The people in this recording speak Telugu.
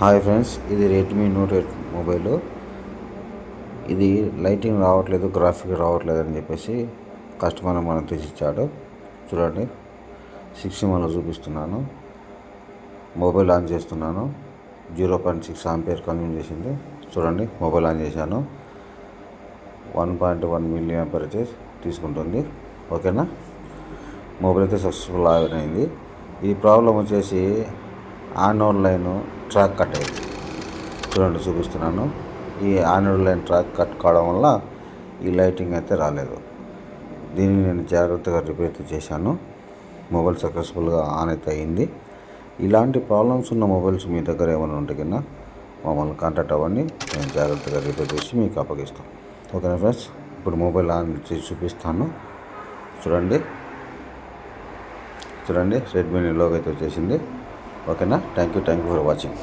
హాయ్ ఫ్రెండ్స్, ఇది రెడ్మీ నోట్ 8 మొబైల్. ఇది లైటింగ్ రావట్లేదు, గ్రాఫిక్ రావట్లేదు అని చెప్పేసి కస్టమర్ మనకు తెచ్చిచ్చాడు. చూడండి, 6 చూపిస్తున్నాను. మొబైల్ ఆన్ చేస్తున్నాను. 0.6 ఆంపియర్ కన్జ్యూమ్ చేసింది. చూడండి, మొబైల్ ఆన్ చేశాను. 1.1 మిల్లీ ఆంపియర్ అయితే తీసుకుంటుంది. ఓకేనా, మొబైల్ అయితే సక్సెస్ఫుల్ అయింది. ఈ ప్రాబ్లం వచ్చేసి ఆనోడ్ లైన్ ట్రాక్ కట్ అయింది. చూడండి, చూపిస్తున్నాను. ఈ ఆనోడ్ లైన్ ట్రాక్ కట్ కావడం వల్ల ఈ లైటింగ్ అయితే రాలేదు. దీన్ని నేను జాగ్రత్తగా రిపేర్ చేశాను. మొబైల్ సక్సెస్ఫుల్గా ఆన్ అయితే అయింది. ఇలాంటి ప్రాబ్లమ్స్ ఉన్న మొబైల్స్ మీ దగ్గర ఏమైనా ఉంటే కన్నా మమ్మల్ని కాంటాక్ట్ అవ్వండి. నేను జాగ్రత్తగా రిపేర్ చేసి మీకు అప్పగిస్తాను. ఓకేనా ఫ్రెండ్స్, ఇప్పుడు మొబైల్ ఆన్ చేసి చూపిస్తాను. చూడండి, రెడ్మీ లోగో అయితే వచ్చేసింది. ఓకేనా, థ్యాంక్ యూ ఫర్ వాచింగ్.